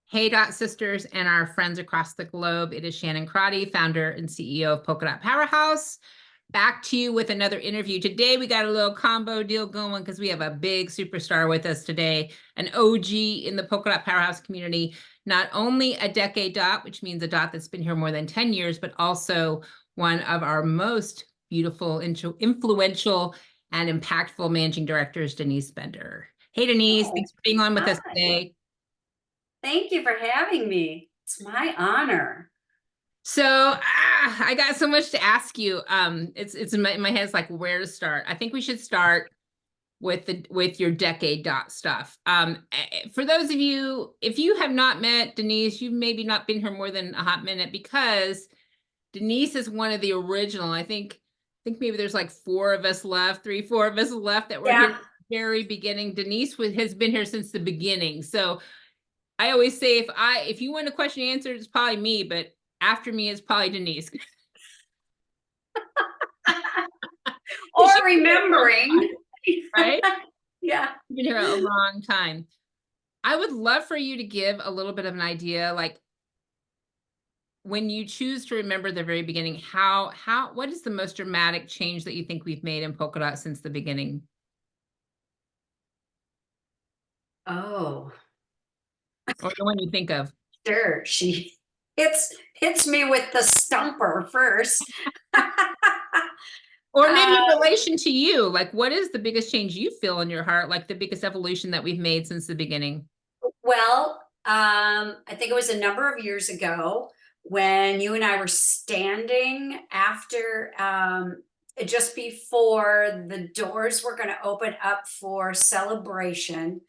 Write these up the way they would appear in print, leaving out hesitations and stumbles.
Hey, Dot Sisters and our friends across the globe. It is Shannon Crotty, founder and CEO of Polka Dot Powerhouse. Back to you with another interview. Today, we got a little combo deal going because we have a big superstar with us today, an OG in the Polka Dot Powerhouse community. Not only a decade dot, which means a dot that's been here more than 10 years, but also one of our most beautiful, influential, and impactful managing directors, Denise Bender. Hey, Denise, Oh, thanks for being on with us hi. today. Thank you for having me. It's my honor. So I got so much to ask you. It's in my head. It's like where to start. I think we should start with your decade dot stuff. For those of you, if you have not met Denise, you've maybe not been here more than a hot minute because Denise is one of the original. I think maybe there's like four of us left, three, four of us left that were here at Yeah. the very beginning. Denise has been here since the beginning. So I always say if you want a question answered, it's probably me, but after me is probably Denise. Because Or she's been here a long remembering. time, right? Yeah. She's been here a long time. I would love for you to give a little bit of an idea, like when you choose to remember the very beginning, what is the most dramatic change that you think we've made in Polka Dot since the beginning? Oh, Or the one you think of? sure. She hits me with the stumper first. Or maybe Uh, in relation to you, like what is the biggest change you feel in your heart, like the biggest evolution that we've made since the beginning? I think it was a number of years ago when you and I were standing after just before the doors were going to open up for celebration.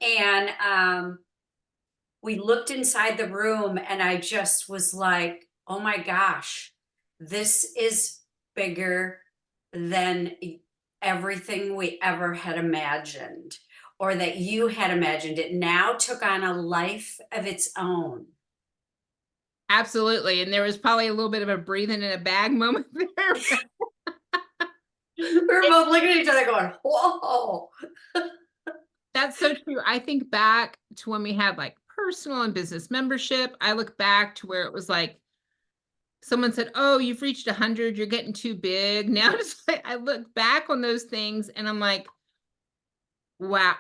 And we looked inside the room, and I just was like, oh my gosh, this is bigger than everything we ever had imagined or that you had imagined. It now took on a life of its own. Absolutely. And there was probably a little bit of a breathing in a bag moment there. We were both looking at each other going, whoa. That's so true. I think back to when we had like personal and business membership. I look back to where it was like someone said, "Oh, you've reached 100. You're getting too big." Now it's like I look back on those things and I'm like, wow,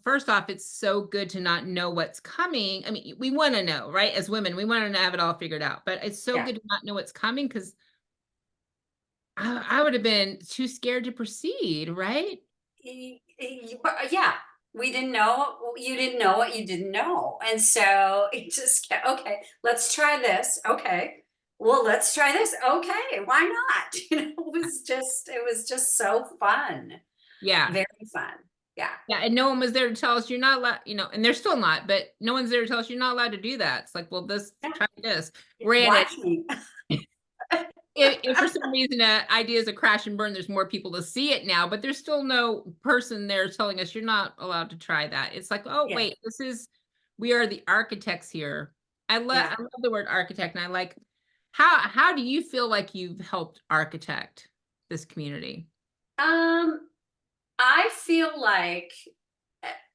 first off, it's so good to not know what's coming. I mean, we want to know, right? As women, we want to have it all figured out, but it's so Yeah. good to not know what's coming because I would have been too scared to proceed, right? Yeah, we didn't know. You didn't know what you didn't know, and so it just kept, okay, let's try this. Okay, well, let's try this. Okay, why not? It was just so fun. Yeah. Very fun. Yeah. Yeah, and no one was there to tell us you're not allowed, and they're still not, but no one's there to tell us you're not allowed to do that. It's like, well, Yeah. try this. Granted, Watch me. if for some reason an idea is a crash and burn, there's more people to see it now, but there's still no person there telling us you're not allowed to try that. It's like, oh, Yeah. wait, we are the architects here. Yeah. I love the word architect, and I like how do you feel like you've helped architect this community? Um, I feel like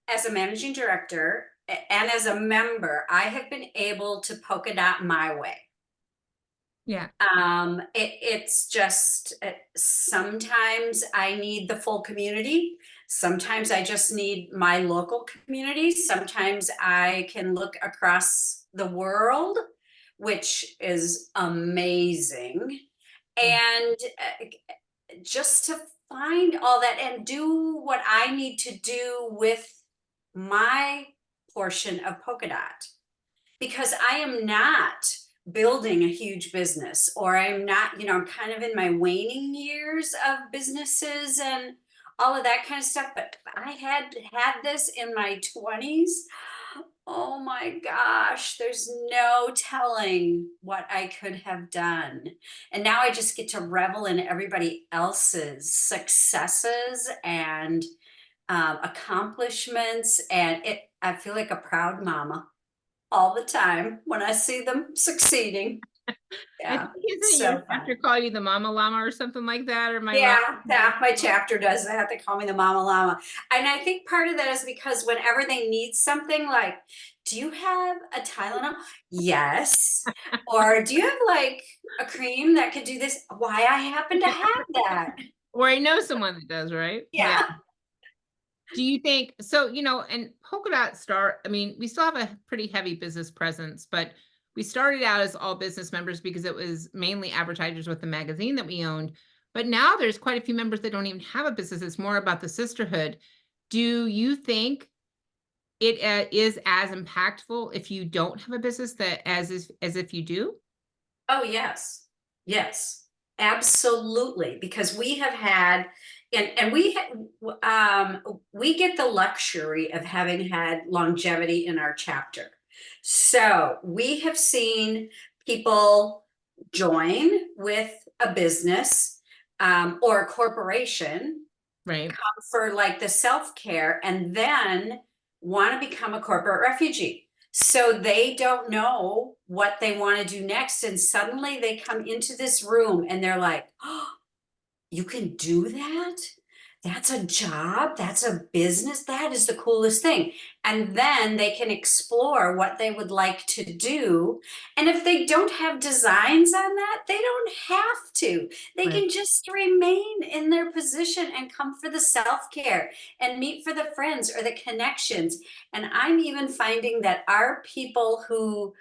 as a managing director and as a member, I have been able to polka dot my way. Yeah. It's just sometimes I need the full community. Sometimes I just need my local community. Sometimes I can look across the world, which is amazing. Yeah. And just to find all that and do what I need to do with my portion of polka dot, because I am not building a huge business, or I'm not, I'm kind of in my waning years of businesses and all of that kind of stuff. But I had this in my 20s. Oh my gosh, there's no telling what I could have done. And now I just get to revel in everybody else's successes and accomplishments. And I feel like a proud mama all the time when I see them succeeding. I Yeah, think isn't your so chapter fun. call you the Mama Llama or something like that, or my wrong? Yeah, yeah, my chapter does that. They call me the Mama Llama. And I think part of that is because whenever they need something like, do you have a Tylenol? Yes. Or do you have like a cream that could do this? Why, I happen to have that. Or I know someone that does, right? Yeah. Yeah. Do you think so, and Polka Dot I mean, we still have a pretty heavy business presence, but we started out as all business members because it was mainly advertisers with the magazine that we owned. But now there's quite a few members that don't even have a business. It's more about the sisterhood. Do you think it is as impactful if you don't have a business that as if you do? Oh, yes. Yes. Absolutely. Because we have had, and we get the luxury of having had longevity in our chapter. So we have seen people join with a business or a corporation Right. for like the self-care and then want to become a corporate refugee. So they don't know what they want to do next. And suddenly they come into this room and they're like, oh, you can do that? That's a job. That's a business. That is the coolest thing. And then they can explore what they would like to do. And if they don't have designs on that, they don't have to. They Right. can just remain in their position and come for the self care and meet for the friends or the connections. And I'm even finding that our people who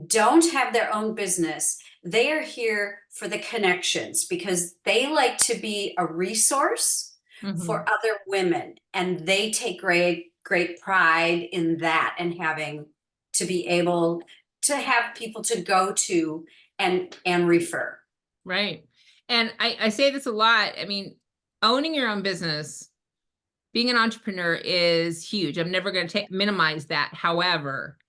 don't have their own business, they are here for the connections because they like to be a resource for Mhm. other women. And they take great pride in that and having to be able to have people to go to and refer. Right. And I say this a lot. I mean, owning your own business, being an entrepreneur is huge. I'm never going to minimize that. However,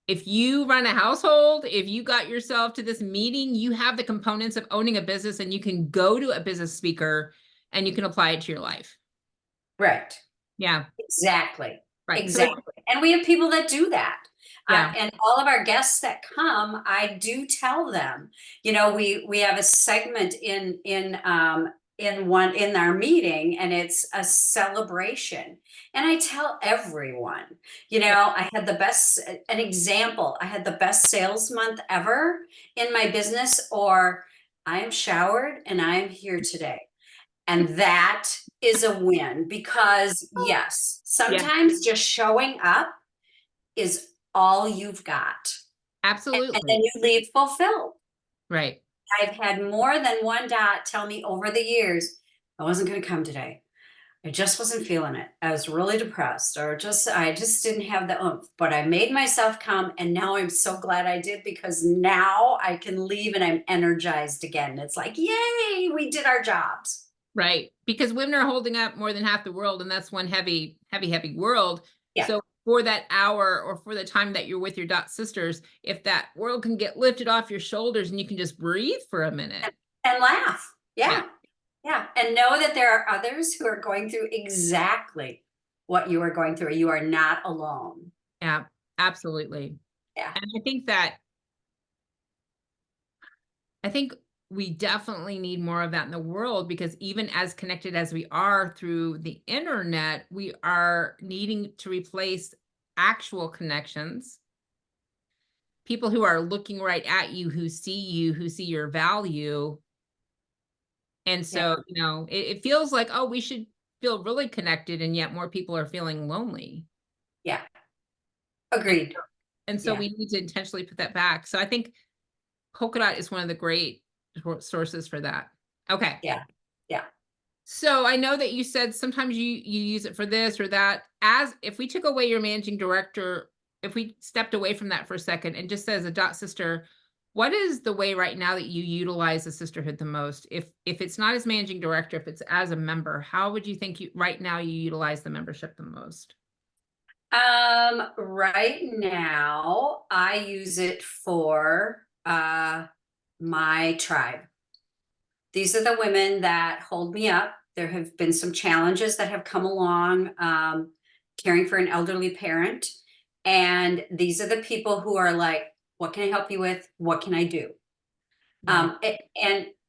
if you run a household, if you got yourself to this meeting, you have the components of owning a business and you can go to a business speaker and you can apply it to your life. Right. Yeah. Exactly. Right. So it's, Exactly. And we have people that do that. yeah. And all of our guests that come, I do tell them, we have a segment in our meeting, and it's a celebration. And I tell everyone, Yeah. I had the best, an example, I had the best sales month ever in my business, or I am showered and I am here today. And that is a win because, yes, Yeah. sometimes just showing up is all you've got. And then Absolutely. you leave fulfilled. Right. I've had more than one dot tell me over the years, I wasn't going to come today. I just wasn't feeling it. I was really depressed, or I just didn't have the oomph, but I made myself come. And now I'm so glad I did, because now I can leave and I'm energized again. It's like, yay, we did our jobs. Right. Because women are holding up more than half the world, and that's one heavy, heavy, heavy world. Yeah. So for that hour or for the time that you're with your dot sisters, if that world can get lifted off your shoulders and you can just breathe for a minute. And laugh. Yeah. Yeah. Yeah. And know that there are others who are going through exactly what you are going through. You are not alone. Yeah. Absolutely. Yeah. And I think we definitely need more of that in the world, because even as connected as we are through the internet, we are needing to replace actual connections, people who are looking right at you, who see your value. And Yeah. so, it feels like, oh, we should feel really connected, and yet more people are feeling lonely. Yeah. And Agreed. and so Yeah. we need to intentionally put that back. So I think Polka Dot is one of the great sources for that. Okay. Yeah. Yeah. So I know that you said sometimes you use it for this or that. As if we took away your managing director, if we stepped away from that for a second and just as a dot sister, what is the way right now that you utilize the sisterhood the most? If it's not as managing director, if it's as a member, how would you think you right now you utilize the membership the most? Right now I use it for my tribe. These are the women that hold me up. There have been some challenges that have come along, caring for an elderly parent. And these are the people who are like, what can I help you with? What can I do? Right.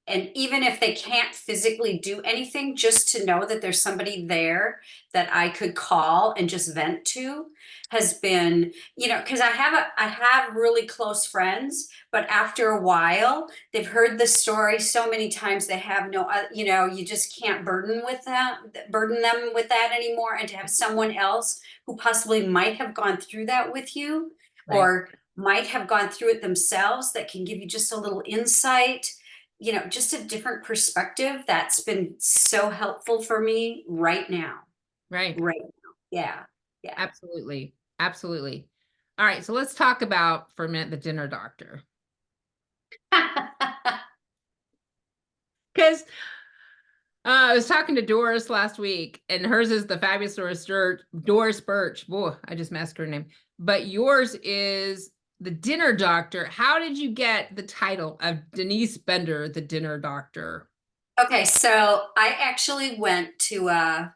And even if they can't physically do anything, just to know that there's somebody there that I could call and just vent to has been, because I have really close friends, but after a while, they've heard the story so many times they have no, you just can't burden them with that anymore. And to have someone else who possibly might have gone through that with you, Right. or might have gone through it themselves, that can give you just a little insight, just a different perspective. That's been so helpful for me right now. Right. Right now. Yeah. Yeah. Absolutely. Absolutely. All right. So let's talk about for a minute the dinner doctor. Because I was talking to Doris last week, and hers is the fabulous Doris Birch. Boy, I just messed her name. But yours is the dinner doctor. How did you get the title of Denise Bender, the dinner doctor? Okay, so I actually went to a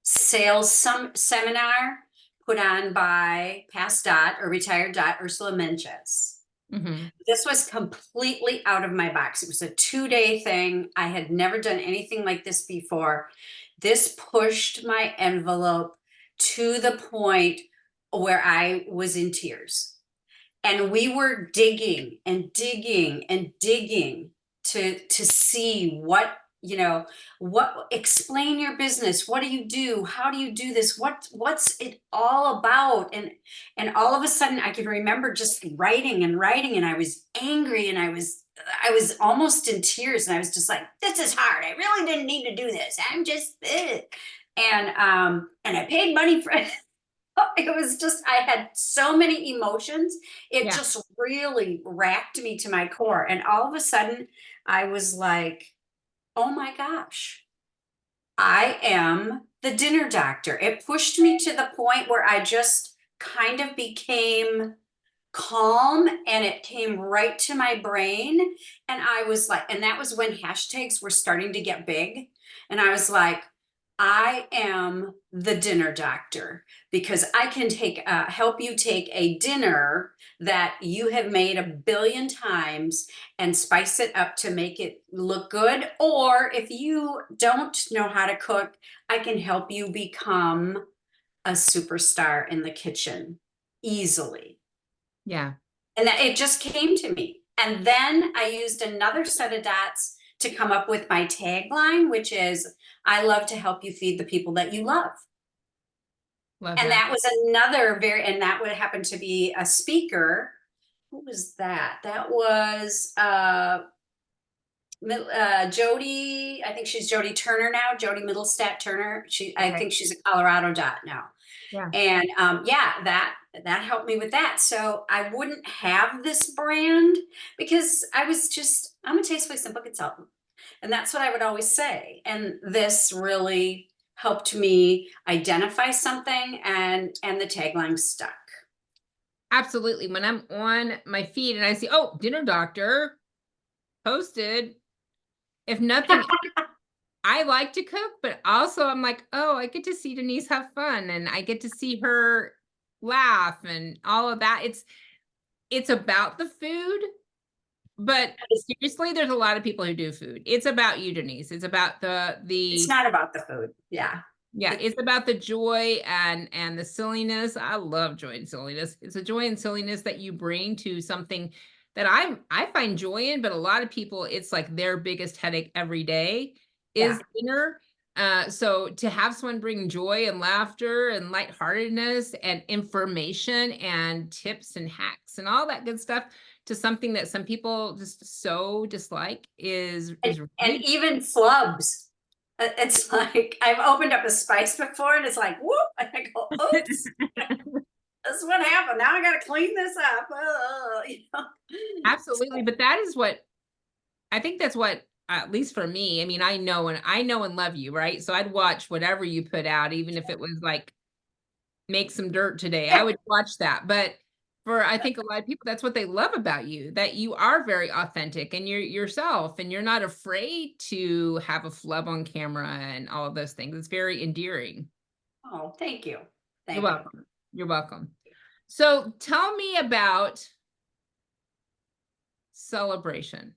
sales seminar put on by past dot or retired dot Ursula Menches. Mm-hmm. This was completely out of my box. It was a 2-day thing. I had never done anything like this before. This pushed my envelope to the point where I was in tears. And we were digging and digging and digging to see what explain your business. What do you do? How do you do this? What's it all about? And all of a sudden I can remember just writing and writing, and I was angry, and I was almost in tears, and I was just like, this is hard. I really didn't need to do this. I'm just and I paid money for it. It was just, I had so many emotions. It Yeah. just really racked me to my core. And all of a sudden, I was like, oh my gosh, I am the dinner doctor. It pushed me to the point where I just kind of became calm, and it came right to my brain. And I was like, and that was when hashtags were starting to get big. And I was like, I am the dinner doctor, because I can help you take a dinner that you have made 1 billion times and spice it up to make it look good. Or if you don't know how to cook, I can help you become a superstar in the kitchen easily. Yeah. And that it just came to me. And then I used another set of dots to come up with my tagline, which is, I love to help you feed the people that you love. Love And that. that was and that would happen to be a speaker. Who was that? That was Jody. I think she's Jody Turner now. Jody Middlestat Turner. I Okay. think she's a Colorado dot now. Yeah. And yeah, that helped me with that. So I wouldn't have this brand, because I'm a tastefully simple consultant. And that's what I would always say. And this really helped me identify something, and the tagline stuck. Absolutely. When I'm on my feed and I see, oh, dinner doctor posted, if nothing, I like to cook, but also I'm like, oh, I get to see Denise have fun, and I get to see her laugh and all of that. It's about the food, but seriously, there's a lot of people who do food. It's about you, Denise. It's about It's the not about the food. Yeah. yeah, it's about the joy and the silliness. I love joy and silliness. It's a joy and silliness that you bring to something that I find joy in, but a lot of people, it's like their biggest headache every day Yeah. is dinner. So to have someone bring joy and laughter and lightheartedness and information and tips and hacks and all that good stuff to something that some people just so dislike is And really even flubs. It's like, I've opened up a spice before, and it's like, whoop, and I go, oops, this is what happened. Now I got to clean this up. absolutely. But that is what I think that's what, at least for me, I mean, I know and love you, right? So I'd watch whatever you put out, even if it was like make some dirt today. I would watch that. But for I think a lot of people, that's what they love about you, that you are very authentic and you're yourself and you're not afraid to have a flub on camera and all of those things. It's very endearing. Oh, thank you. You're Thank you. welcome. You're welcome. So tell me about celebration.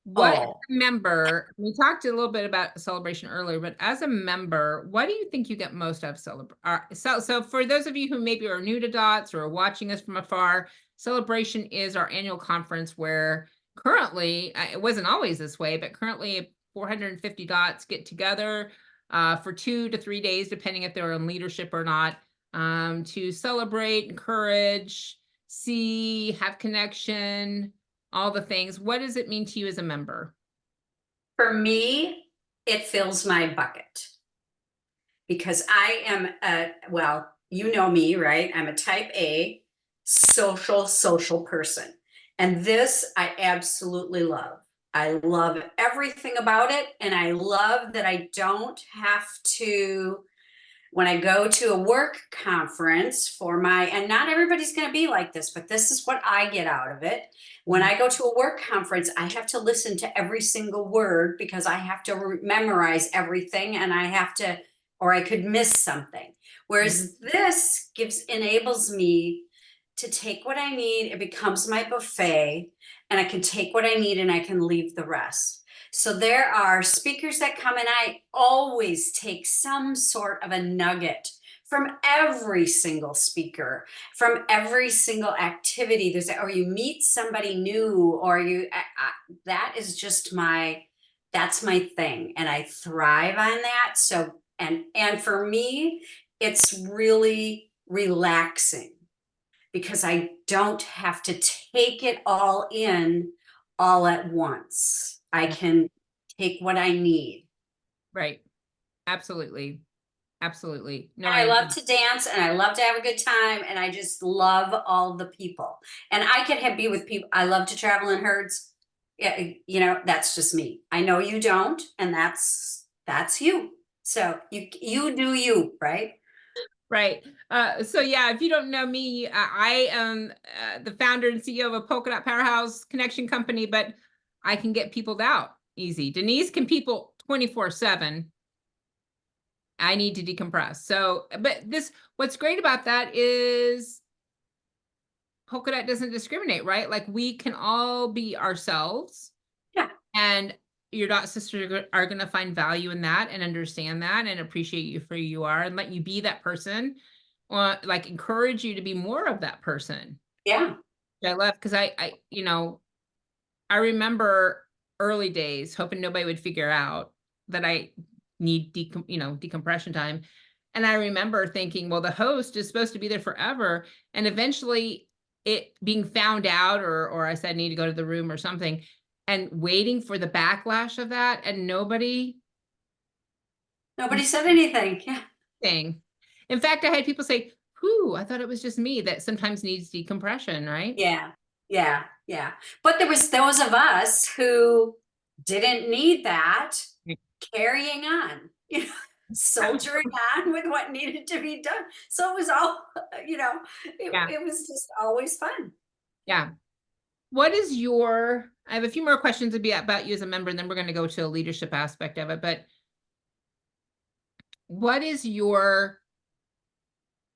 What as Oh, a member, we talked a little bit about celebration earlier, but as a member, what do you think you get most out of so for those of you who maybe are new to DOTS or are watching us from afar, Celebration is our annual conference where currently, it wasn't always this way, but currently 450 DOTS get together for 2 to 3 days, depending if they're in leadership or not, to celebrate, encourage, see, have connection, all the things. What does it mean to you as a member? for me, it fills my bucket because I am well, you know me, right? I'm a type A social person. And this I absolutely love. I love everything about it. And I love that I don't have to, when I go to a work conference for my, and not everybody's going to be like this, but this is what I get out of it. When I go to a work conference, I have to listen to every single word because I have to memorize everything and I have to, or I could miss something. Whereas this enables me to take what I need. It becomes my buffet and I can take what I need and I can leave the rest. So there are speakers that come and I always take some sort of a nugget from every single speaker, from every single activity. Or you meet somebody new, or that is just that's my thing. And I thrive on that. So, and for me, it's really relaxing because I don't have to take it all in all at once. I can take what I need. Right. Absolutely. Absolutely. No, And I I love agree. to dance and I love to have a good time and I just love all the people. And I can be with people. I love to travel in herds. Yeah, that's just me. I know you don't, and that's you. So you do you, right? Right. So yeah, if you don't know me, I am the founder and CEO of a Polka Dot Powerhouse connection company, but I can get peopled out easy. Denise can people 24/7. I need to decompress. So, but what's great about that is Polka Dot doesn't discriminate, right? Like we can all be ourselves, Yeah. and your dot sisters are going to find value in that and understand that and appreciate you for who you are and let you be that person, or like encourage you to be more of that person. Yeah. I love because I remember early days hoping nobody would figure out that I need decompression time. And I remember thinking, well, the host is supposed to be there forever. And eventually it being found out, or I said I need to go to the room or something, and waiting for the backlash of that. And nobody Nobody said anything. Yeah. thing. In fact, I had people say, whew, I thought it was just me that sometimes needs decompression, right? Yeah. Yeah. Yeah. But there was those of us who didn't need that, carrying on, soldiering on with what needed to be done. So it was all, Yeah. it was just always fun. Yeah. What is your, I have a few more questions to be about you as a member, and then we're going to go to a leadership aspect of it. But what is your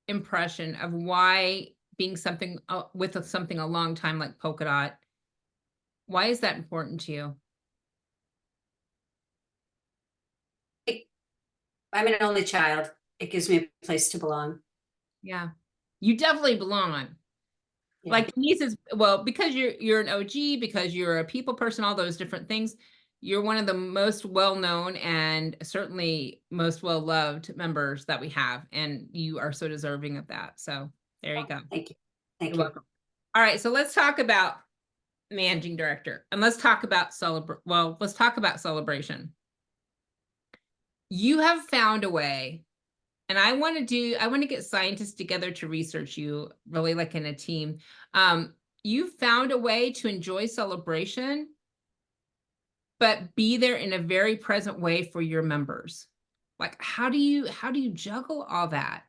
impression of why being something with something a long time like Polka Dot, why is that important to you? I'm an only child. It gives me a place to belong. Yeah. You definitely belong. Yeah. Like Denise is, well, because you're an OG, because you're a people person, all those different things, you're one of the most well-known and certainly most well-loved members that we have, and you are so deserving of that. So there you go. Thank you. You're Thank you. welcome. All right, so let's talk about managing director, and let's talk about celebration. You have found a way, and I want to get scientists together to research you really like in a team. You found a way to enjoy celebration, but be there in a very present way for your members. Like, how do you juggle all that?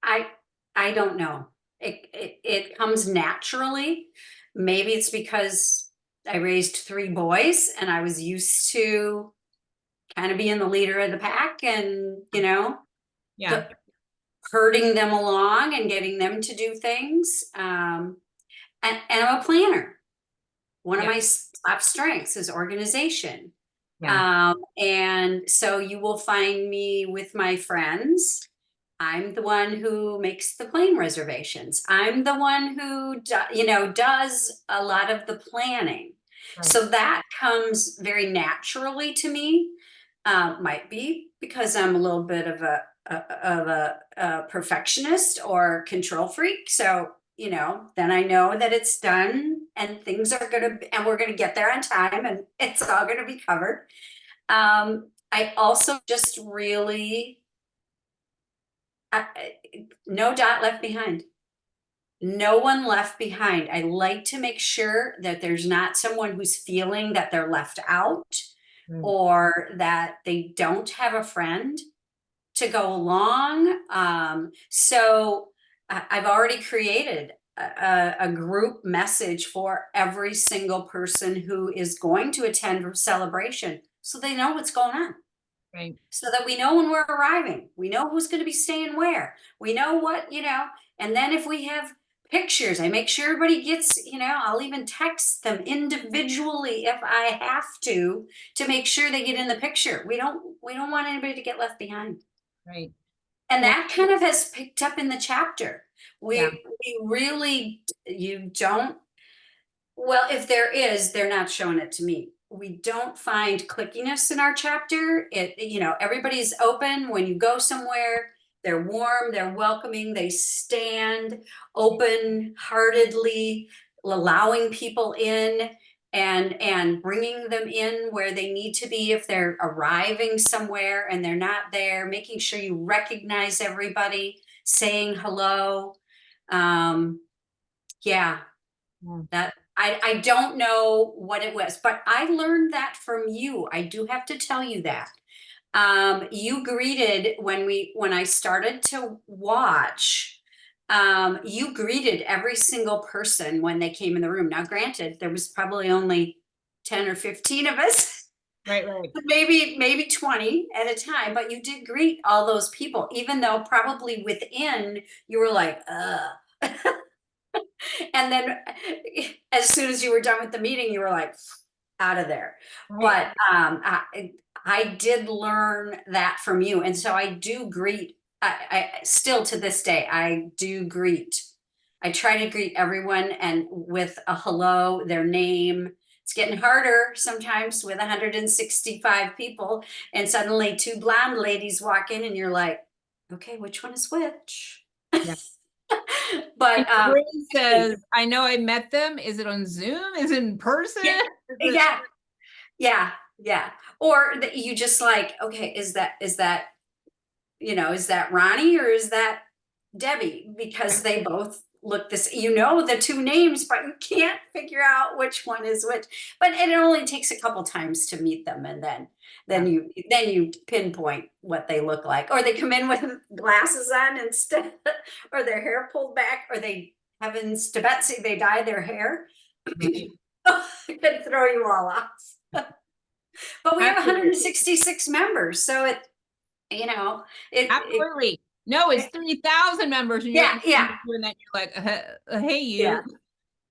I I don't know. It comes naturally. Maybe it's because I raised three boys and I was used to kind of being the leader of the pack, and Yeah, herding them along and getting them to do things. And I'm a planner. One of Yeah. my top strengths is organization. Yeah. And so you will find me with my friends. I'm the one who makes the plane reservations. I'm the one who, does a lot of the planning. Right. So that comes very naturally to me. Might be because I'm a little bit of a perfectionist or control freak. So, then I know that it's done and things are and we're gonna get there on time and it's all gonna be covered. I also just really, no dot left behind. No one left behind. I like to make sure that there's not someone who's feeling that they're left out Mm. or that they don't have a friend to go along. So I've already created a group message for every single person who is going to attend a celebration so they know what's going on. Right. So that we know when we're arriving, we know who's going to be staying where, we know what, and then if we have pictures, I make sure everybody gets, I'll even text them individually if I have to make sure they get in the picture. We don't want anybody to get left behind. Right. And Well, that kind of has picked up in the chapter. yeah. We really, you don't, well, if there is, they're not showing it to me. We don't find clickiness in our chapter. Everybody's open when you go somewhere. They're warm, they're welcoming, they stand open heartedly, allowing people in and bringing them in where they need to be if they're arriving somewhere and they're not there, making sure you recognize everybody, saying hello. Um, yeah, Yeah. that I don't know what it was, but I learned that from you. I do have to tell you that. You greeted when I started to watch, you greeted every single person when they came in the room. Now, granted, there was probably only 10 or 15 of us, Right. Right. maybe 20 at a time, but you did greet all those people, even though probably within you were like, and then as soon as you were done with the meeting, you were like out of there. Right. But I did learn that from you. And so I do greet, I still to this day, I do greet. I try to greet everyone and with a hello, their name. It's getting harder sometimes with 165 people, and suddenly two blonde ladies walk in, and you're like, okay, which one is which? Yeah. And But your brain says, I know I met them. Is it on Zoom? Is it in person? yeah, Is it... yeah, yeah. Or that you just like, okay, is that Ronnie or is that Debbie? Because they both look this, the two names, but you can't figure out which one is which. But it only takes a couple times to meet them, and then Yeah. you pinpoint what they look like, or they come in with glasses on instead, or their hair pulled back, or they heavens to Betsy, they dye their hair. Right. It could throw you all off. But we have Absolutely. 166 members, so you know, it Absolutely. No, it's 3,000 members, and you're yeah, yeah, doing that. You're like, hey, yeah, you.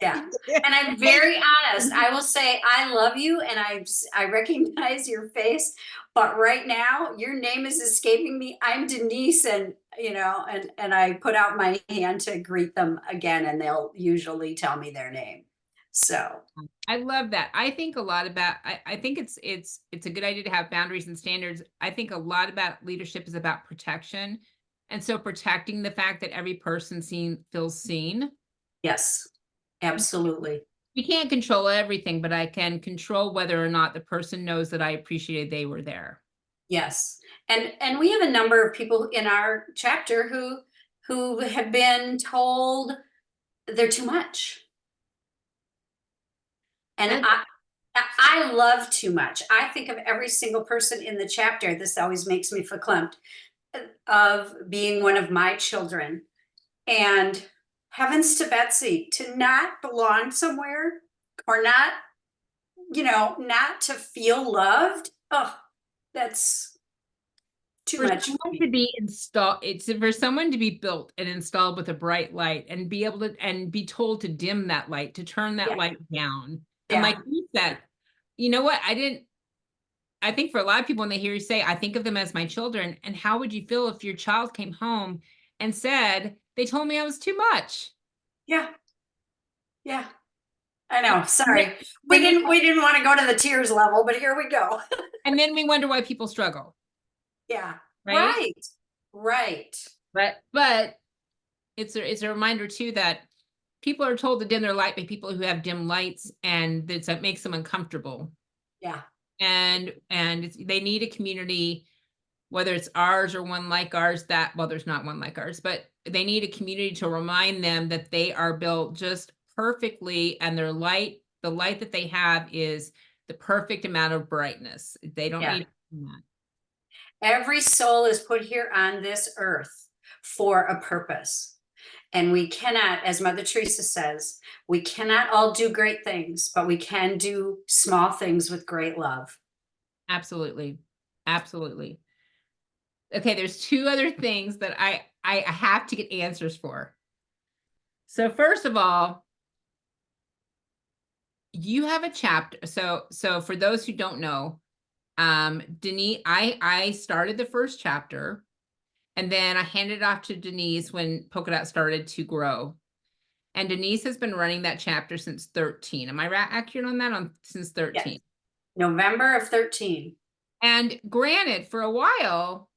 yeah. And I'm Hey. very honest. I will say I love you, and I recognize your face, but right now your name is escaping me. I'm Denise, and and I put out my hand to greet them again, and they'll usually tell me their name. So I love that. I think a lot about I think it's a good idea to have boundaries and standards. I think a lot about leadership is about protection. And so protecting the fact that every person feels seen. yes, absolutely. We can't control everything, but I can control whether or not the person knows that I appreciated they were there. Yes. And we have a number of people in our chapter who have been told they're too much. And And I love too much. I think of every single person in the chapter. This always makes me verklempt of being one of my children. And heavens to Betsy, to not belong somewhere or not to feel loved. Oh, that's too For much for someone me. to be installed, it's for someone to be built and installed with a bright light and be able to and be told to dim that light, to turn that Yeah, light down. And like yeah, you said, you know what? I think for a lot of people when they hear you say, I think of them as my children. And how would you feel if your child came home and said, they told me I was too much? yeah, yeah. I And know. then, Sorry. then we We didn't want to go to the tears level, but here we go. and then we wonder why people struggle, Yeah. right? Right. Right. But it's a reminder too that people are told to dim their light by people who have dim lights, and that makes them uncomfortable. Yeah. And they need a community, whether it's ours or one like ours, that well, there's not one like ours, but they need a community to remind them that they are built just perfectly, and the light that they have is the perfect amount of brightness. They don't Yeah. need that. Every soul is put here on this earth for a purpose. And we cannot, as Mother Teresa says, we cannot all do great things, but we can do small things with great love. Absolutely. Absolutely. Okay, there's two other things that I have to get answers for. So first of all, you have a chapter. So for those who don't know, Denise, I started the first chapter, and then I handed it off to Denise when Polka Dot started to grow. And Denise has been running that chapter since 13. Am I accurate on that? Since 13. Yes. November of 13. And granted, for a while,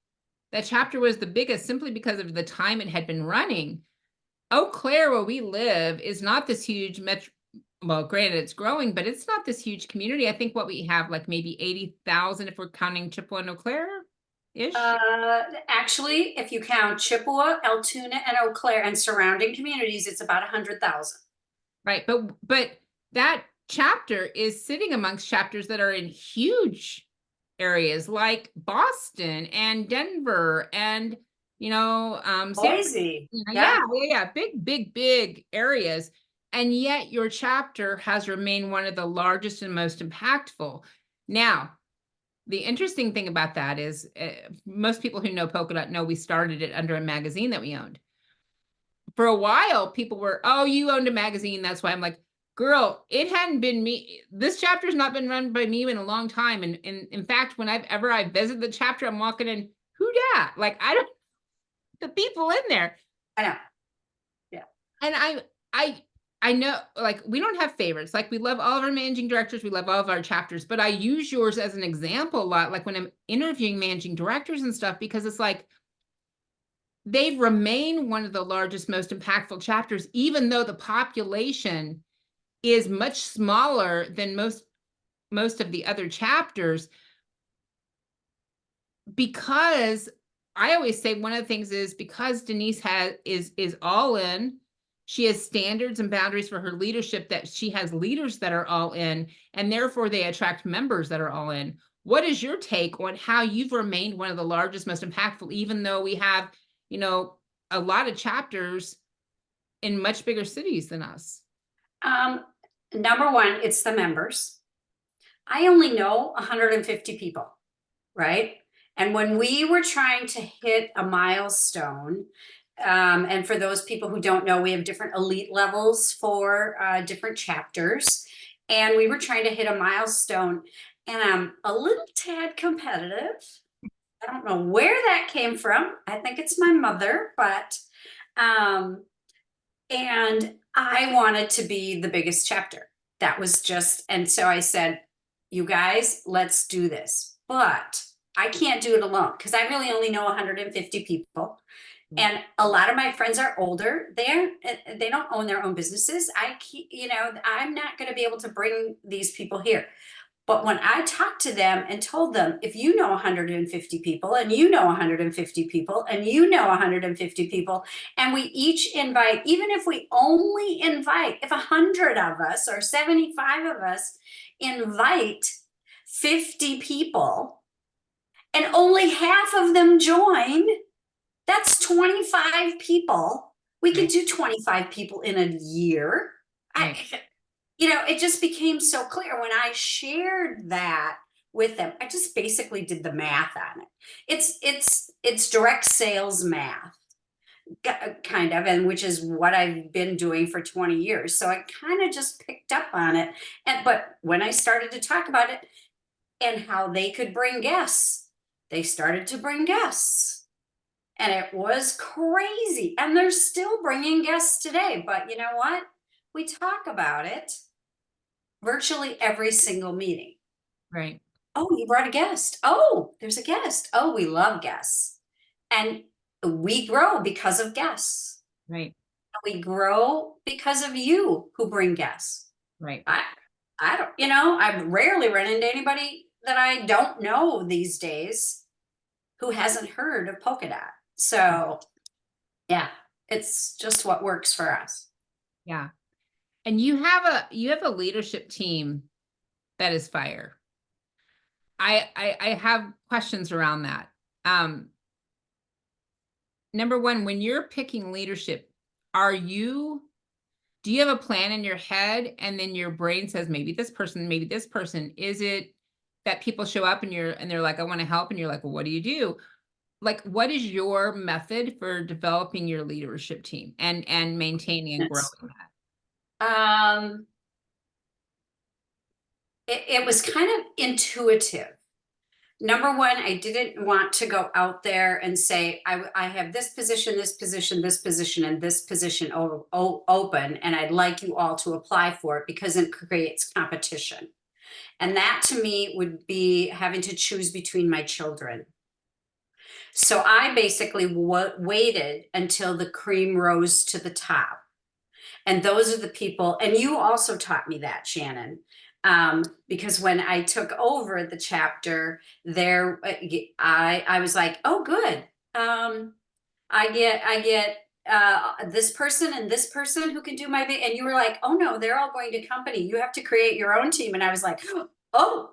that chapter was the biggest simply because of the time it had been running. Eau Claire, where we live, is not this huge metro. Well, granted, it's growing, but it's not this huge community. I think what we have, like maybe 80,000 if we're counting Chippewa and Eau Claire-ish. Actually, if you count Chippewa, Altoona, and Eau Claire and surrounding communities, it's about 100,000. Right. But that chapter is sitting amongst chapters that are in huge areas like Boston and Denver and San Boise. Francisco. Yeah. Yeah. Big areas. And yet your chapter has remained one of the largest and most impactful. Now, the interesting thing about that is most people who know Polka Dot know we started it under a magazine that we owned. For a while, people were, oh, you owned a magazine. That's why. I'm like, girl, it hadn't been me. This chapter's not been run by me in a long time. And in fact, when I visit the chapter, I'm walking in, who dat? Like, I don't, the people in there. I know. Yeah. And I know, like, we don't have favorites. Like, we love all of our managing directors. We love all of our chapters, but I use yours as an example a lot. Like when I'm interviewing managing directors and stuff, because it's like, they've remained one of the largest, most impactful chapters, even though the population is much smaller than most of the other chapters. Because I always say one of the things is because Denise is all in, she has standards and boundaries for her leadership, that she has leaders that are all in, and therefore they attract members that are all in. What is your take on how you've remained one of the largest, most impactful, even though we have, a lot of chapters in much bigger cities than us? Number one, it's the members. I only know 150 people, right? And when we were trying to hit a milestone, and for those people who don't know, we have different elite levels for different chapters. And we were trying to hit a milestone, and I'm a little tad competitive. I don't know where that came from. I think it's my mother, but and I wanted to be the biggest chapter. That was just, and so I said, you guys, let's do this. But I can't do it alone because I really only know 150 people. And a lot of my friends are older. They don't own their own businesses. I'm not going to be able to bring these people here. But when I talked to them and told them, if you know 150 people and you know 150 people and you know 150 people, and we each invite, even if we only invite, if 100 of us or 75 of us invite 50 people and only half of them join, that's 25 people. We could do 25 people in a year. It just became so clear when I shared that with them. I just basically did the math on it. It's direct sales math, kind of, and which is what I've been doing for 20 years. So I kind of just picked up on it. But when I started to talk about it and how they could bring guests, they started to bring guests. And it was crazy. And they're still bringing guests today. But you know what? We talk about it virtually every single meeting. Right. Oh, you brought a guest. Oh, there's a guest. Oh, we love guests. And we grow because of guests. Right. We grow because of you who bring guests. Right. I don't, I rarely run into anybody that I don't know these days who hasn't heard of Polka Dot. So yeah, it's just what works for us. Yeah. And you have a leadership team that is fire. I have questions around that. Number one, when you're picking leadership, do you have a plan in your head and then your brain says maybe this person, maybe this person? Is it that people show up and they're like, I want to help, and you're like, well, what do you do? Like, what is your method for developing your leadership team and maintaining and growing Yes. that? It was kind of intuitive. Number one, I didn't want to go out there and say, I have this position, this position, this position, and this position open, and I'd like you all to apply for it, because it creates competition. And that to me would be having to choose between my children. So I basically waited until the cream rose to the top. And those are the people, and you also taught me that, Shannon, because when I took over the chapter there, I was like, oh, good. I get this person and this person who can do my thing. And you were like, oh no, they're all going to company. You have to create your own team. And I was like, oh,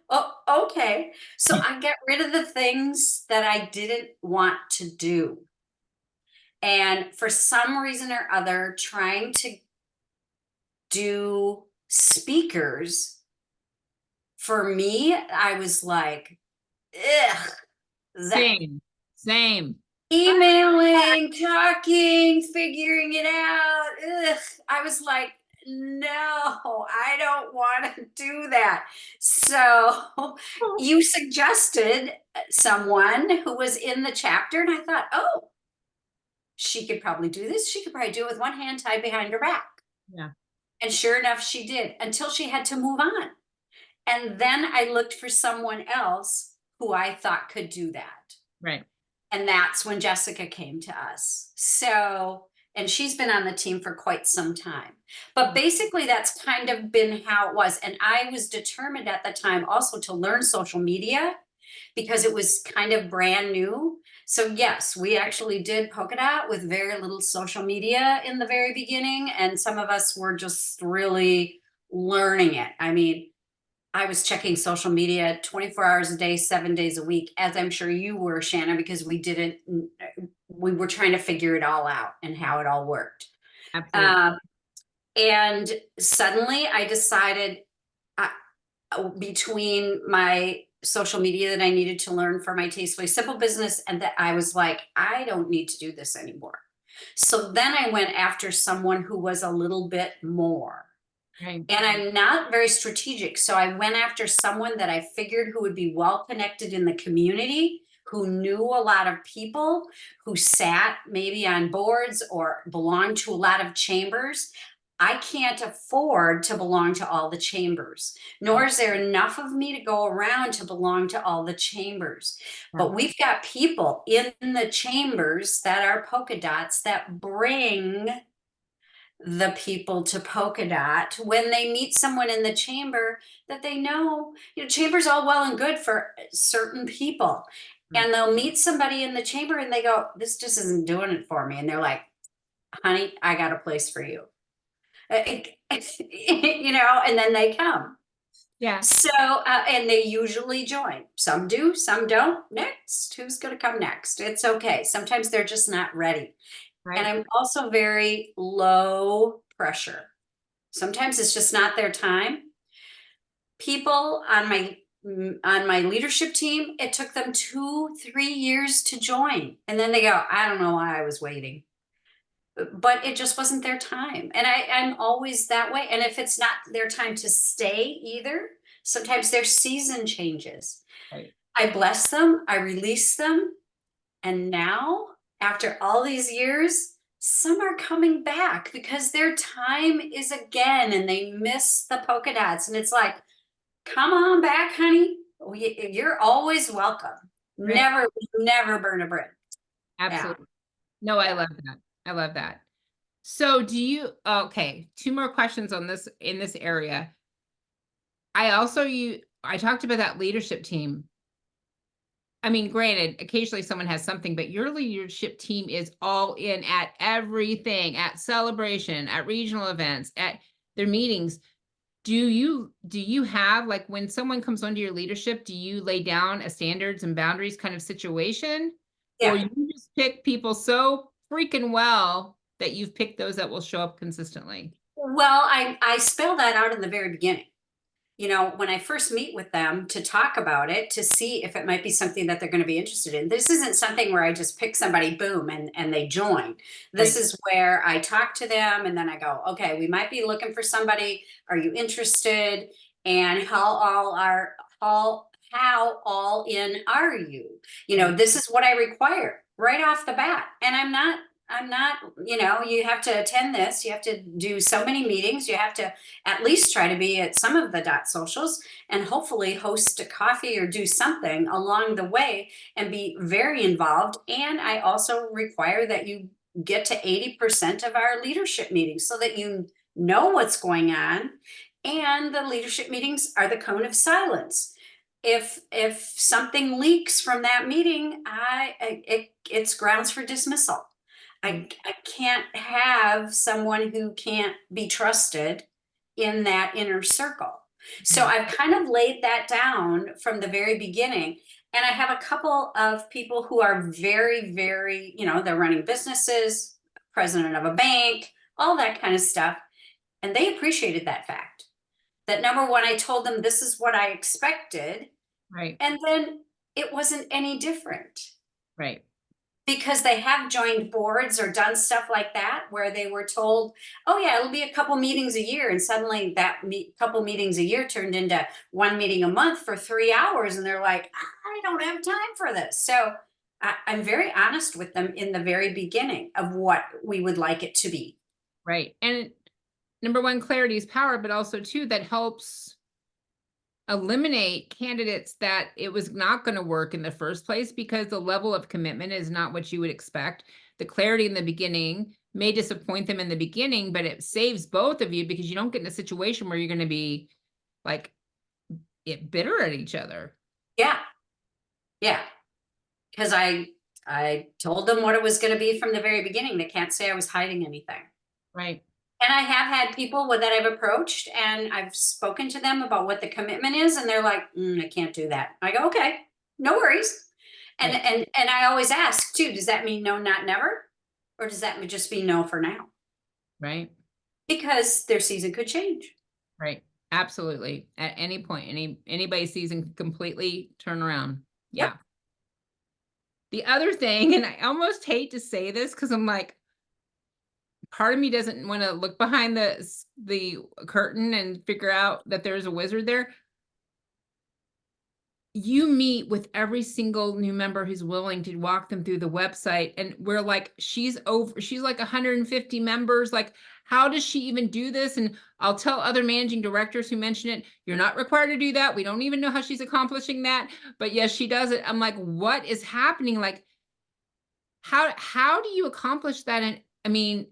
oh, okay. So I got rid of the things that I didn't want to do. And for some reason or other, trying to do speakers, for me, I was like, ugh, Same. emailing, talking, figuring it out. Ugh. I was like, no, I don't want to do that. So you suggested someone who was in the chapter, and I thought, oh, she could probably do this. She could probably do it with one hand tied behind her back. Yeah. And sure enough, she did, until she had to move on. And then I looked for someone else who I thought could do that. Right. And that's when Jessica came to us. So, and she's been on the team for quite some time. But basically, that's kind of been how it was. And I was determined at the time also to learn social media, because it was kind of brand new. So yes, we actually did Polka Dot with very little social media in the very beginning. And some of us were just really learning it. I mean, I was checking social media 24 hours a day, 7 days a week, as I'm sure you were, Shannon, because we were trying to figure it all out and how it all worked. Absolutely. And suddenly I decided, between my social media that I needed to learn for my Tastefully Simple business, and that I was like, I don't need to do this anymore. So then I went after someone who was a little bit more. Right. And I'm not very strategic. So I went after someone that I figured who would be well connected in the community, who knew a lot of people, who sat maybe on boards or belonged to a lot of chambers. I can't afford to belong to all the chambers, nor is there enough of me to go around to belong to all the chambers. But we've got people in the chambers that are polka dots that bring the people to Polka Dot when they meet someone in the chamber that they know. Chamber's all well and good for certain people. And they'll meet somebody in the chamber and they go, this just isn't doing it for me. And they're like, honey, I got a place for you. And then they come. Yeah. So, and they usually join. Some do, some don't. Next, who's going to come next? It's okay. Sometimes they're just not ready. Right. And I'm also very low pressure. Sometimes it's just not their time. people on my leadership team, it took them 2-3 years to join. And then they go, I don't know why I was waiting. But it just wasn't their time. And I'm always that way. And if it's not their time to stay either, sometimes their season changes. Right. I bless them, I release them. And now, after all these years, some are coming back because their time is again and they miss the polka dots. And it's like, come on back, honey. You're always welcome. Right. Never burn a bridge. Absolutely. No, I Yeah. love that. I love that. So do you, okay, two more questions on this, in this area. I talked about that leadership team. I mean, granted, occasionally someone has something, but your leadership team is all in at everything, at celebration, at regional events, at their meetings. Do you have, like, when someone comes onto your leadership, do you lay down a standards and boundaries kind of situation? Or Yeah. you just pick people so freaking well that you've picked those that will show up consistently? Well, I spell that out in the very beginning. You know, when I first meet with them to talk about it, to see if it might be something that they're going to be interested in. This isn't something where I just pick somebody, boom, and they join. This Right. is where I talk to them and then I go, okay, we might be looking for somebody. Are you interested? And how all in are you? You know, Right. this is what I require right off the bat. And I'm not, you know, you have to attend this, you have to do so many meetings, you have to at least try to be at some of the dot socials and hopefully host a coffee or do something along the way and be very involved. And I also require that you get to 80% of our leadership meetings so that you know what's going on. And the leadership meetings are the cone of silence. If something leaks from that meeting, it's grounds for dismissal. Right. I can't have someone who can't be trusted in that inner circle. So Mhm. I've kind of laid that down from the very beginning. And I have a couple of people who are very, you know, they're running businesses, president of a bank, all that kind of stuff. And they appreciated that fact. That number one, I told them this is what I expected. Right. And then it wasn't any different Right. because they have joined boards or done stuff like that where they were told, oh yeah, it'll be a couple meetings a year, and suddenly that couple meetings a year turned into one meeting a month for 3 hours, and they're like, I don't have time for this. So I'm very honest with them in the very beginning of what we would like it to be. Right. And number one, clarity is power, but also too, that helps eliminate candidates that it was not going to work in the first place because the level of commitment is not what you would expect. The clarity in the beginning may disappoint them in the beginning, but it saves both of you because you don't get in a situation where you're going to be like bitter at each other. Yeah, yeah, because I told them what it was going to be from the very beginning. They can't say I was hiding anything. Right. And I have had people that I've approached and I've spoken to them about what the commitment is, and they're like, I can't do that. I go, okay, no worries. And Right. and I always ask too, does that mean no, not never? Or does that just mean no for now? Right. Because their season could change. Right. Absolutely. At any point, anybody season can completely turn around. Yep. Yeah. The other thing, and I almost hate to say this because I'm like, part of me doesn't want to look behind the curtain and figure out that there's a wizard there. You meet with every single new member who's willing to walk them through the website, and we're like, she's like 150 members. Like, how does she even do this? And I'll tell other managing directors who mention it, you're not required to do that. We don't even know how she's accomplishing that, but yes, she does it. I'm like, what is happening? Like, how do you accomplish that? And I mean,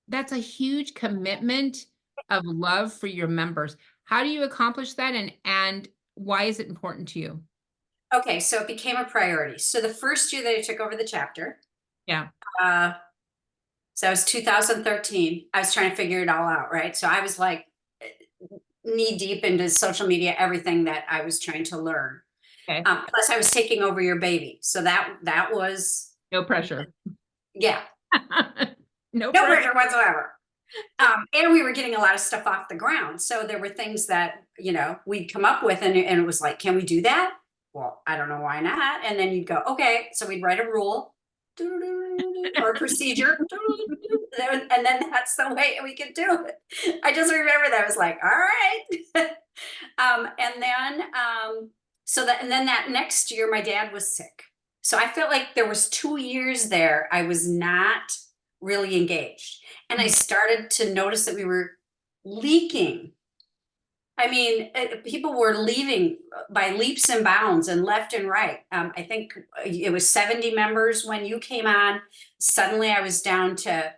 that's a huge commitment of love for your members. How do you accomplish that? And why is it important to you? Okay, so it became a priority. So the first year that I took over the chapter, Yeah. uh, so it was 2013. I was trying to figure it all out, right? So I was like knee deep into social media, everything that I was trying to learn. Okay. Plus, I was taking over your baby, so that was No pressure. yeah, No no pressure. pressure whatsoever. And we were getting a lot of stuff off the ground. So there were things that, we'd come up with and it was like, can we do that? Well, I don't know why not. And then you'd go, okay. So we'd write a rule or a procedure. And then that's the way we could do it. I just remember that. I was like, all right. And then that next year, my dad was sick. So I felt like there was 2 years there. I was not really engaged. And I started to notice that we were leaking. I mean, people were leaving by leaps and bounds and left and right. I think it was 70 members when you came on. Suddenly I was down to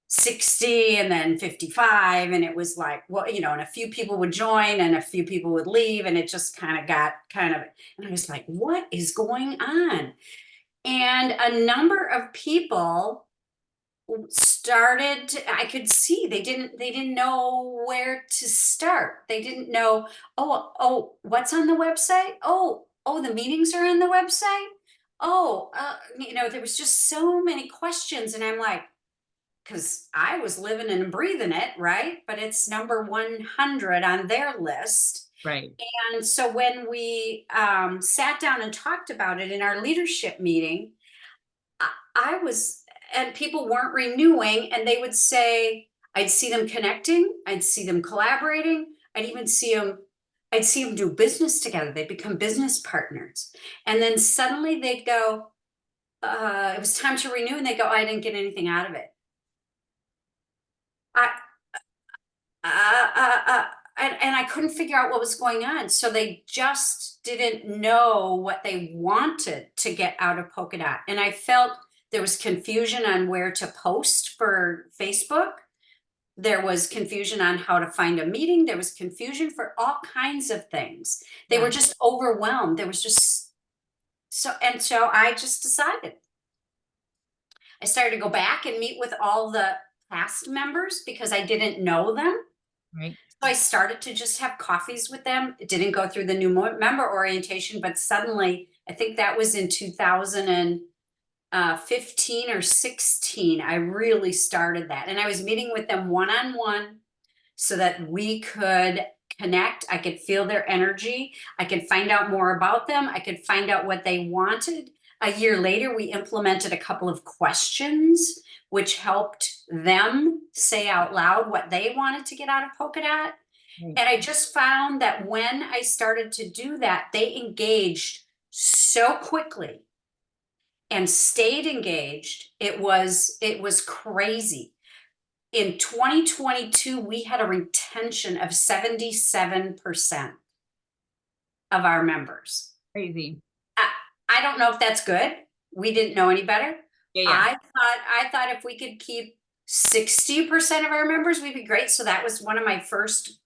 60 and then 55. And it was like, well, and a few people would join and a few people would leave. And it just kind of and I was like, what is going on? And a number of people I could see they didn't know where to start. They didn't know, what's on the website? The meetings are on the website. There was just so many questions. And I'm like, because I was living and breathing it, right? But it's number 100 on their list. Right. And so when we sat down and talked about it in our leadership meeting, and people weren't renewing, and they would say, I'd see them connecting, I'd see them collaborating, I'd see them do business together. They'd become business partners. And then suddenly they'd go, it was time to renew, and they go, I didn't get anything out of it. And I couldn't figure out what was going on. So they just didn't know what they wanted to get out of Polka Dot. And I felt there was confusion on where to post for Facebook. There was confusion on how to find a meeting. There was confusion for all kinds of things. They were just overwhelmed. There was just so I just decided. I started to go back and meet with all the past members because I didn't know them. Right. So I started to just have coffees with them. It didn't go through the new member orientation, but suddenly, I think that was in 2015 or 16, I really started that. And I was meeting with them one-on-one so that we could connect. I could feel their energy. I could find out more about them. I could find out what they wanted. A year later, we implemented a couple of questions, which helped them say out loud what they wanted to get out of Polka Dot. And I just found that when I started to do that, they engaged so quickly and stayed engaged. It was crazy. In 2022, we had a retention of 77% of our members. Crazy. I don't know if that's good. We didn't know any better. Yeah. I thought if we could keep 60% of our members, we'd be great. So that was one of my first,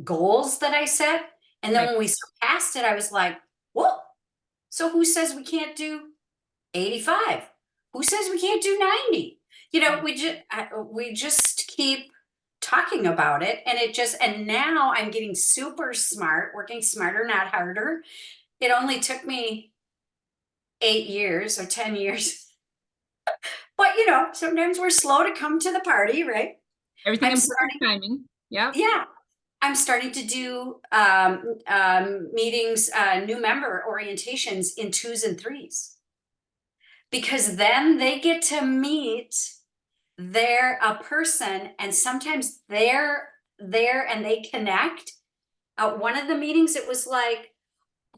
goals that I set. And then when we surpassed it, I was like, whoa. So who says we can't do 85? Who says we can't do 90? We just keep talking about it. And now I'm getting super smart, working smarter, not harder. It only took me 8 years or 10 years. But sometimes we're slow to come to the party, right? Everything in timing. Yeah. Yeah. I'm starting to do meetings, new member orientations in 2s and 3s. Because then they get to meet a person, and sometimes they're there and they connect. One of the meetings, it was like,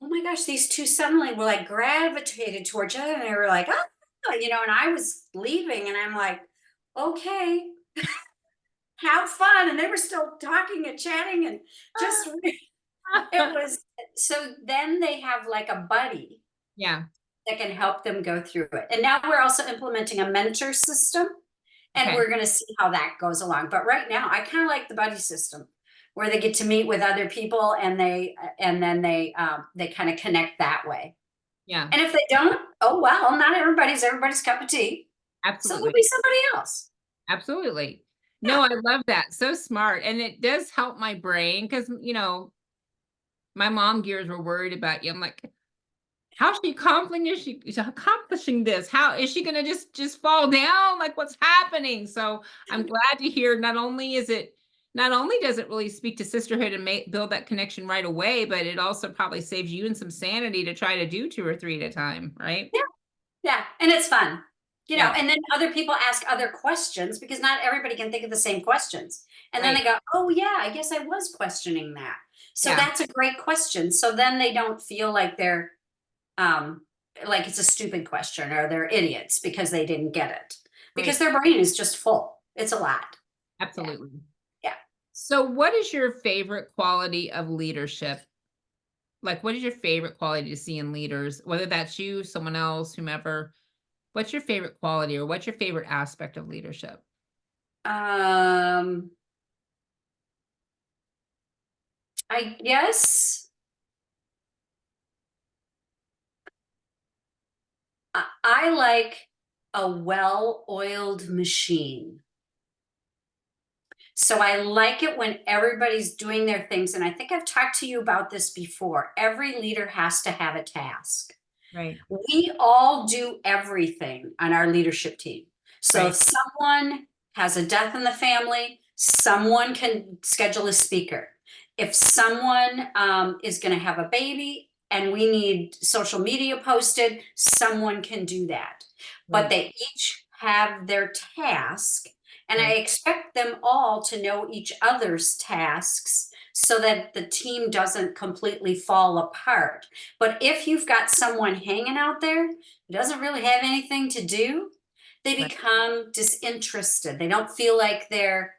oh my gosh, these two suddenly were like gravitated towards each other, and they were like, and I was leaving, and I'm like, okay, have fun. And they were still talking and chatting and just, it was, so then they have like a buddy. Yeah. That can help them go through it. And now we're also implementing a mentor system, and we're going to see how that goes along. But right now, I kind of like the buddy system, where they get to meet with other people, and then they kind of connect that way. Yeah. And if they don't, oh well, not everybody's cup of tea. Absolutely. So there'll be somebody else. Absolutely. No, I love that. So smart. And it does help my brain because, my mom gears were worried about you. I'm like, How's she accomplishing this? How is she gonna just fall down? Like what's happening? So I'm glad to hear not only does it really speak to sisterhood and build that connection right away, but it also probably saves you in some sanity to try to do 2 or 3 at a time, right? Yeah, yeah, and it's fun, Yeah, and then other people ask other questions because not everybody can think of the same questions. And then right. they go, "Oh yeah, I guess I was questioning that." So Yeah, that's a great question. So then they don't feel like they're um like it's a stupid question or they're idiots because they didn't get it. Because right. their brain is just full. It's a lot. Yeah. Absolutely. Yeah. So what is your favorite quality of leadership? Like, what is your favorite quality to see in leaders, whether that's you, someone else, whomever? What's your favorite quality or what's your favorite aspect of leadership? Um I guess I like a well-oiled machine. So I like it when everybody's doing their things. And I think I've talked to you about this before. Every leader has to have a task. Right, We all do everything on our leadership team. So if right, someone has a death in the family, someone can schedule a speaker. If someone is going to have a baby and we need social media posted, someone can do that. But right, they each have their task, and I right, expect them all to know each other's tasks so that the team doesn't completely fall apart. But if you've got someone hanging out there who doesn't really have anything to do, they right, become disinterested. They don't feel like they're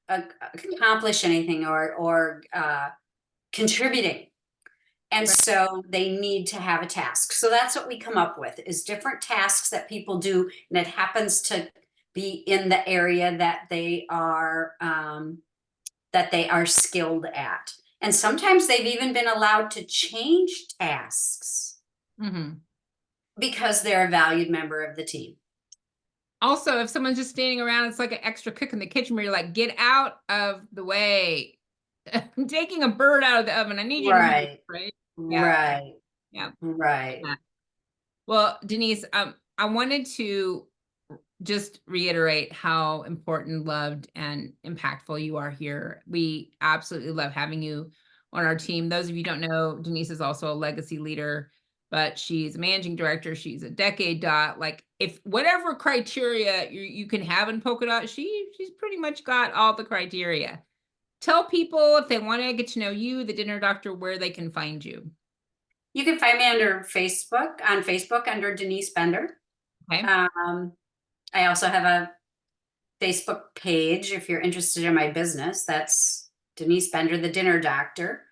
accomplish anything or contributing. And right. so they need to have a task. So that's what we come up with is different tasks that people do, and it happens to be in the area that they are skilled at. And sometimes they've even been allowed to change tasks Mhm. because they're a valued member of the team. Also, if someone's just standing around, it's like an extra cook in the kitchen where you're like, "Get out of the way. I'm taking a bird out of the oven. I need you to move," Right, right? Yeah, right, yeah, right. yeah. Well, Denise, I wanted to just reiterate how important, loved, and impactful you are here. We absolutely love having you on our team. Those of you who don't know, Denise is also a legacy leader, but she's a managing director. She's a decade dot. Like if whatever criteria you can have in Polka Dot, she's pretty much got all the criteria. Tell people if they want to get to know you, the dinner doctor, where they can find you. You can find me on Facebook under Denise Bender. Okay. Um, I also have a Facebook page if you're interested in my business. That's Denise Bender, the dinner doctor.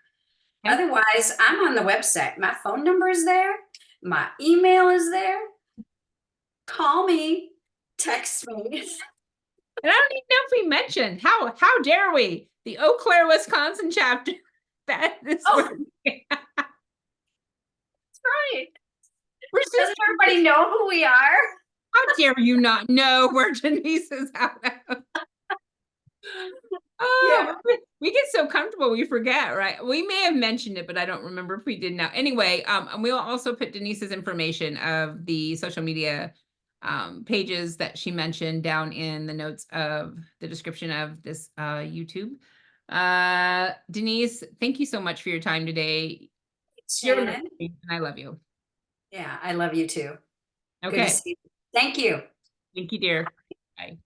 Okay. Otherwise, I'm on the website. My phone number is there. My email is there. Call me, text me. And I don't even know if we mentioned how dare we the Eau Claire, Wisconsin chapter. That is Oh, where that's right. we're Doesn't sisters. everybody know who we are? How dare you not know where Denise is out of? Yeah. Oh, we get so comfortable we forget, right? We may have mentioned it, but I don't remember if we did now. Anyway, and we'll also put Denise's information of the social media pages that she mentioned down in the notes of the description of this YouTube. Denise, thank you so much for your time today. You're amazing, Shannon. and I love you. Yeah, I love you too. Good to Okay, see you. Thank you. thank you, dear. Bye.